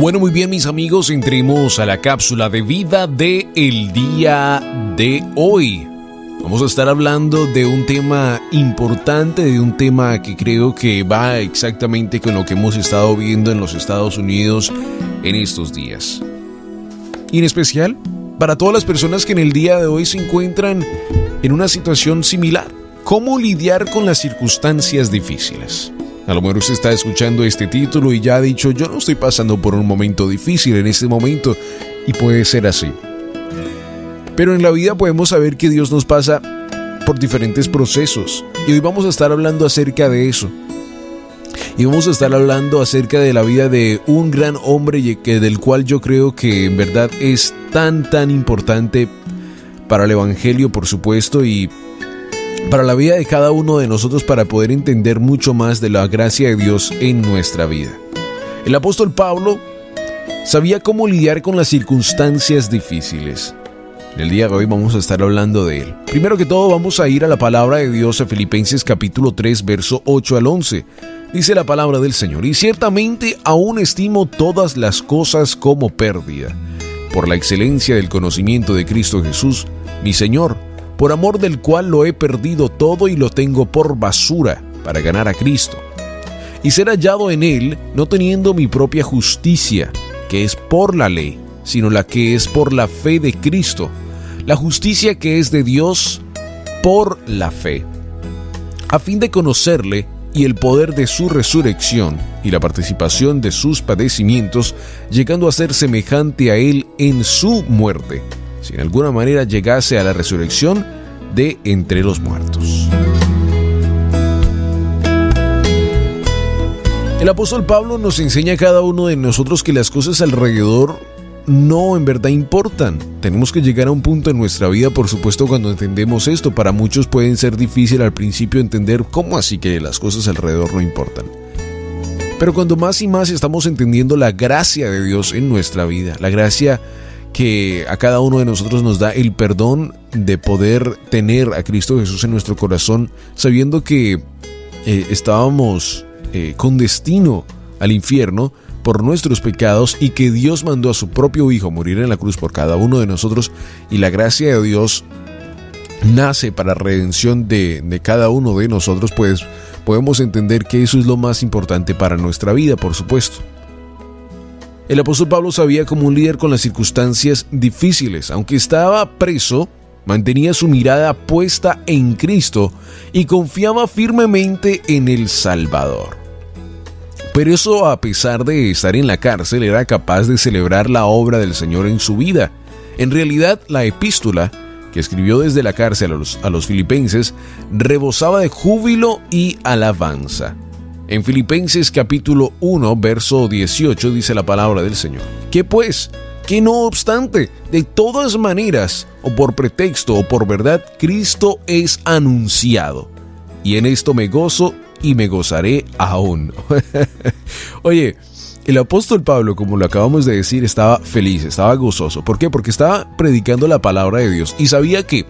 Bueno, muy bien, mis amigos, entremos a la cápsula de vida de el día de hoy. Vamos a estar hablando de un tema importante, de un tema que creo que va exactamente con lo que hemos estado viendo en los Estados Unidos en estos días. Y en especial, para todas las personas que en el día de hoy se encuentran en una situación similar. ¿Cómo lidiar con las circunstancias difíciles? A lo mejor usted está escuchando este título y ya ha dicho, yo no estoy pasando por un momento difícil en este momento, y puede ser así. Pero en la vida podemos saber que Dios nos pasa por diferentes procesos, y hoy vamos a estar hablando acerca de eso. Y vamos a estar hablando acerca de la vida de un gran hombre del cual yo creo que en verdad es tan importante para el Evangelio, por supuesto, y para la vida de cada uno de nosotros, para poder entender mucho más de la gracia de Dios en nuestra vida. El apóstol Pablo sabía cómo lidiar con las circunstancias difíciles. En el día de hoy vamos a estar hablando de él. Primero que todo vamos a ir a la palabra de Dios, a Filipenses capítulo 3, verso 8 al 11. Dice la palabra del Señor: y ciertamente aún estimo todas las cosas como pérdida, por la excelencia del conocimiento de Cristo Jesús, mi Señor, por amor del cual lo he perdido todo y lo tengo por basura para ganar a Cristo, y ser hallado en Él, no teniendo mi propia justicia, que es por la ley, sino la que es por la fe de Cristo, la justicia que es de Dios por la fe, a fin de conocerle y el poder de su resurrección y la participación de sus padecimientos, llegando a ser semejante a Él en su muerte, si en alguna manera llegase a la resurrección de entre los muertos. El apóstol Pablo nos enseña a cada uno de nosotros que las cosas alrededor no en verdad importan. Tenemos que llegar a un punto en nuestra vida, por supuesto, cuando entendemos esto. Para muchos pueden ser difícil al principio entender cómo así que las cosas alrededor no importan. Pero cuando más y más estamos entendiendo la gracia de Dios en nuestra vida, la gracia que a cada uno de nosotros nos da el perdón de poder tener a Cristo Jesús en nuestro corazón, sabiendo que estábamos con destino al infierno por nuestros pecados y que Dios mandó a su propio Hijo morir en la cruz por cada uno de nosotros, y la gracia de Dios nace para redención de cada uno de nosotros, pues podemos entender que eso es lo más importante para nuestra vida, por supuesto. El apóstol Pablo sabía cómo lidiar con las circunstancias difíciles. Aunque estaba preso, mantenía su mirada puesta en Cristo y confiaba firmemente en el Salvador. Pero eso, a pesar de estar en la cárcel, era capaz de celebrar la obra del Señor en su vida. En realidad, la epístola que escribió desde la cárcel a los filipenses rebosaba de júbilo y alabanza. En Filipenses capítulo 1, verso 18 dice la palabra del Señor: ¿qué pues? Que no obstante, de todas maneras, o por pretexto o por verdad, Cristo es anunciado, y en esto me gozo y me gozaré aún. Oye, el apóstol Pablo, como lo acabamos de decir, estaba feliz, estaba gozoso. ¿Por qué? Porque estaba predicando la palabra de Dios y sabía que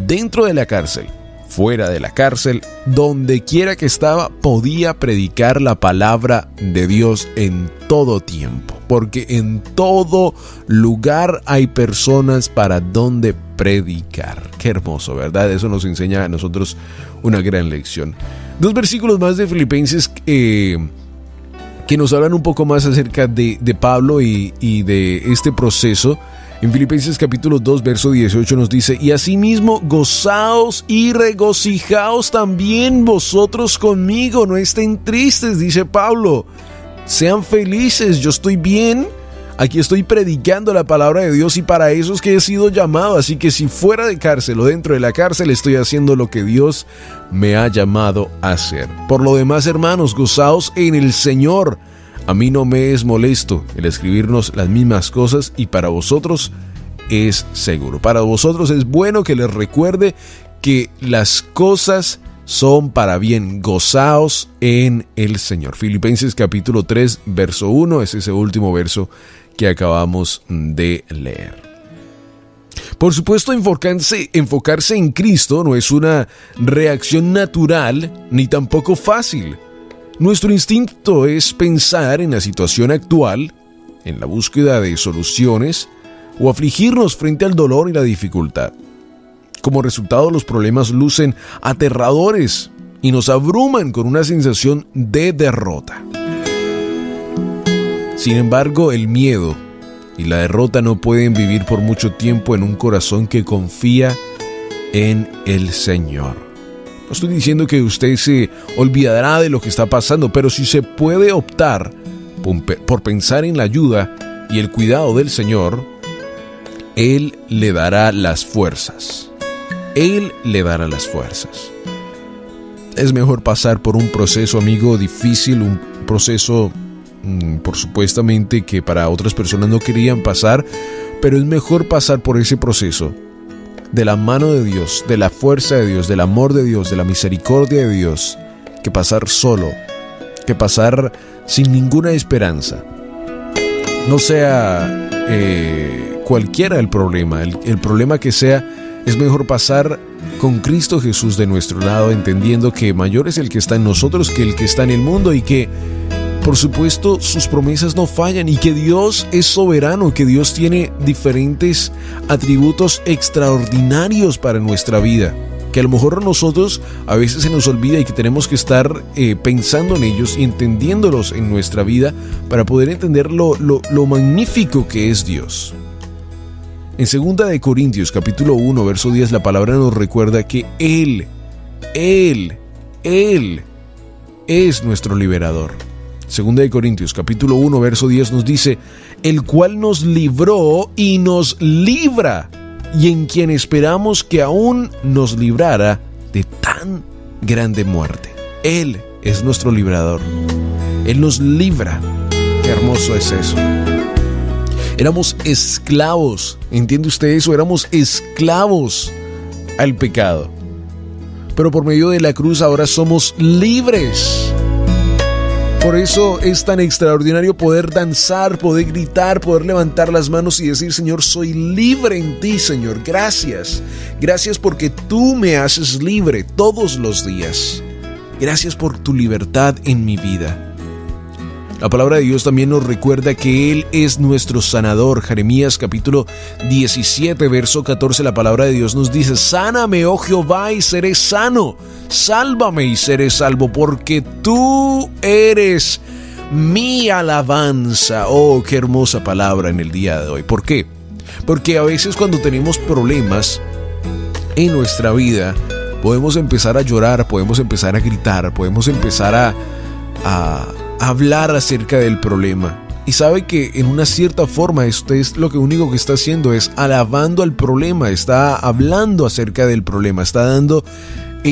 dentro de la cárcel, fuera de la cárcel, donde quiera que estaba, podía predicar la palabra de Dios en todo tiempo, porque en todo lugar hay personas para donde predicar. Qué hermoso, ¿verdad? Eso nos enseña a nosotros una gran lección. 2 versículos más de Filipenses que nos hablan un poco más acerca de Pablo y de este proceso. En Filipenses capítulo 2, verso 18 nos dice: y asimismo gozaos y regocijaos también vosotros conmigo, no estén tristes, dice Pablo, sean felices, yo estoy bien, aquí estoy predicando la palabra de Dios y para eso es que he sido llamado, así que si fuera de cárcel o dentro de la cárcel estoy haciendo lo que Dios me ha llamado a hacer. Por lo demás, hermanos, gozaos en el Señor. A mí no me es molesto el escribirnos las mismas cosas y para vosotros es seguro. Para vosotros es bueno que les recuerde que las cosas son para bien. Gozaos en el Señor. Filipenses capítulo 3, verso 1, es ese último verso que acabamos de leer. Por supuesto, enfocarse en Cristo no es una reacción natural ni tampoco fácil. Nuestro instinto es pensar en la situación actual en la búsqueda de soluciones o afligirnos frente al dolor y la dificultad. Como resultado, los problemas lucen aterradores y nos abruman con una sensación de derrota. Sin embargo, el miedo y la derrota no pueden vivir por mucho tiempo en un corazón que confía en el Señor. No estoy diciendo que usted se olvidará de lo que está pasando, pero si se puede optar por pensar en la ayuda y el cuidado del Señor, Él le dará las fuerzas. Él le dará las fuerzas. Es mejor pasar por un proceso, amigo, difícil, un proceso por supuestamente que para otras personas no querían pasar, pero es mejor pasar por ese proceso de la mano de Dios, de la fuerza de Dios, del amor de Dios, de la misericordia de Dios, que pasar solo, que pasar sin ninguna esperanza. No sea cualquiera el problema, el problema que sea, es mejor pasar con Cristo Jesús de nuestro lado, entendiendo que mayor es el que está en nosotros que el que está en el mundo, y que por supuesto sus promesas no fallan, y que Dios es soberano, que Dios tiene diferentes atributos extraordinarios para nuestra vida, que a lo mejor a nosotros a veces se nos olvida y que tenemos que estar pensando en ellos y entendiéndolos en nuestra vida para poder entender lo magnífico que es Dios. En 2 Corintios capítulo 1 verso 10 la palabra nos recuerda que Él es nuestro liberador. 2 Corintios capítulo 1 verso 10 nos dice: el cual nos libró y nos libra, y en quien esperamos que aún nos librara de tan grande muerte. Él es nuestro librador. Él nos libra. Qué hermoso es eso. Éramos esclavos, ¿entiende usted eso? Éramos esclavos al pecado. Pero por medio de la cruz ahora somos libres. Por eso es tan extraordinario poder danzar, poder gritar, poder levantar las manos y decir: Señor, soy libre en ti, Señor. Gracias. Gracias porque tú me haces libre todos los días. Gracias por tu libertad en mi vida. La palabra de Dios también nos recuerda que Él es nuestro sanador. Jeremías capítulo 17, verso 14, la palabra de Dios nos dice: sáname, oh Jehová, y seré sano. Sálvame y seré salvo, porque tú eres mi alabanza. Oh, qué hermosa palabra en el día de hoy. ¿Por qué? Porque a veces cuando tenemos problemas en nuestra vida, podemos empezar a llorar, podemos empezar a gritar, podemos empezar a hablar acerca del problema. Y sabe que en una cierta forma esto es lo único que está haciendo, es alabando al problema, está hablando acerca del problema, está dando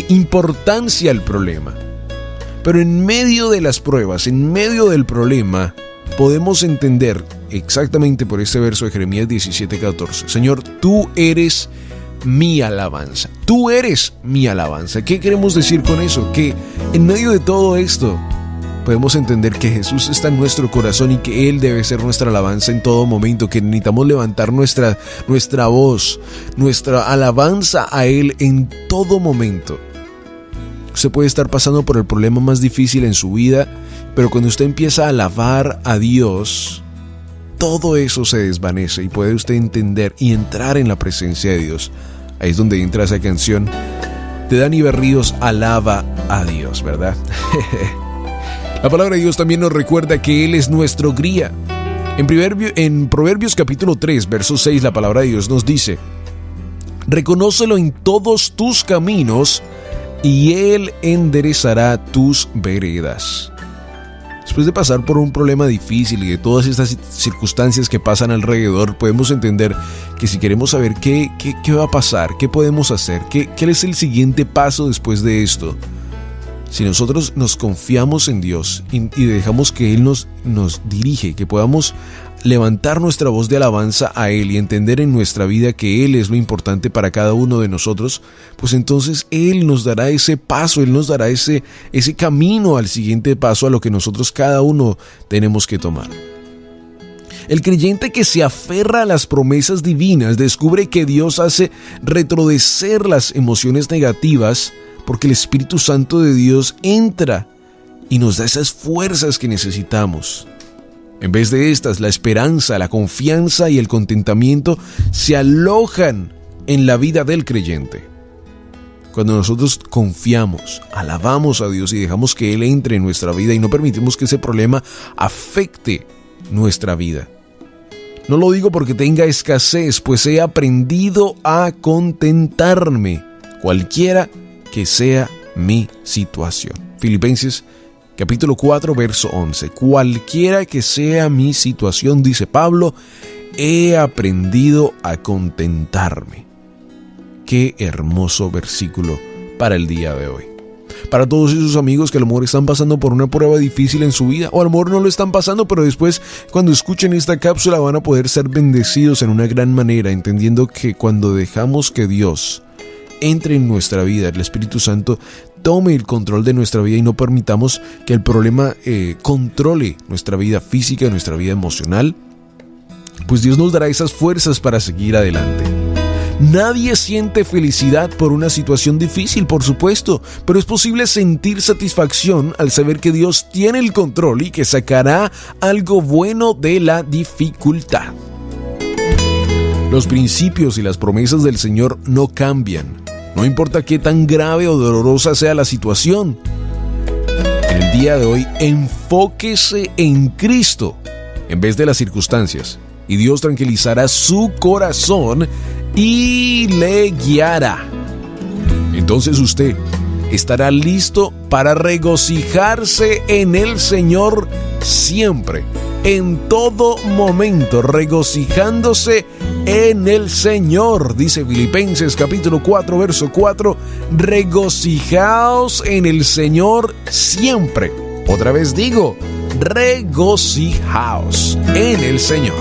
importancia al problema. Pero en medio de las pruebas, en medio del problema, podemos entender exactamente por este verso de Jeremías 17:14: Señor, tú eres mi alabanza. Tú eres mi alabanza. ¿Qué queremos decir con eso? Que en medio de todo esto podemos entender que Jesús está en nuestro corazón y que Él debe ser nuestra alabanza en todo momento, que necesitamos levantar nuestra voz, nuestra alabanza a Él en todo momento. Usted puede estar pasando por el problema más difícil en su vida, pero cuando usted empieza a alabar a Dios, todo eso se desvanece y puede usted entender y entrar en la presencia de Dios. Ahí es donde entra esa canción de Dani Berríos, Alaba a Dios, ¿verdad? La palabra de Dios también nos recuerda que Él es nuestro guía. En Proverbios capítulo 3, verso 6, la palabra de Dios nos dice: reconócelo en todos tus caminos y Él enderezará tus veredas. Después de pasar por un problema difícil y de todas estas circunstancias que pasan alrededor, podemos entender que si queremos saber qué va a pasar, qué podemos hacer, qué es el siguiente paso después de esto, si nosotros nos confiamos en Dios y dejamos que Él nos dirige, que podamos levantar nuestra voz de alabanza a Él y entender en nuestra vida que Él es lo importante para cada uno de nosotros, pues entonces Él nos dará ese paso, Él nos dará ese camino al siguiente paso a lo que nosotros cada uno tenemos que tomar. El creyente que se aferra a las promesas divinas descubre que Dios hace retrodecer las emociones negativas, porque el Espíritu Santo de Dios entra y nos da esas fuerzas que necesitamos. En vez de estas, la esperanza, la confianza y el contentamiento se alojan en la vida del creyente. Cuando nosotros confiamos, alabamos a Dios y dejamos que Él entre en nuestra vida y no permitimos que ese problema afecte nuestra vida. No lo digo porque tenga escasez, pues he aprendido a contentarme, cualquiera que sea mi situación. Filipenses capítulo 4, verso 11. Cualquiera que sea mi situación, dice Pablo, he aprendido a contentarme. Qué hermoso versículo para el día de hoy. Para todos esos amigos que a lo mejor están pasando por una prueba difícil en su vida, o a lo mejor no lo están pasando, pero después cuando escuchen esta cápsula van a poder ser bendecidos en una gran manera, entendiendo que cuando dejamos que Dios entre en nuestra vida, el Espíritu Santo tome el control de nuestra vida y no permitamos que el problema controle nuestra vida física, nuestra vida emocional, pues Dios nos dará esas fuerzas para seguir adelante. Nadie siente felicidad por una situación difícil, por supuesto, pero es posible sentir satisfacción al saber que Dios tiene el control y que sacará algo bueno de la dificultad. Los principios y las promesas del Señor no cambian, no importa qué tan grave o dolorosa sea la situación. En el día de hoy, enfóquese en Cristo en vez de las circunstancias, y Dios tranquilizará su corazón y le guiará. Entonces usted estará listo para regocijarse en el Señor siempre, en todo momento, regocijándose en el Señor. Dice Filipenses capítulo 4, verso 4, regocijaos en el Señor siempre. Otra vez digo, regocijaos en el Señor.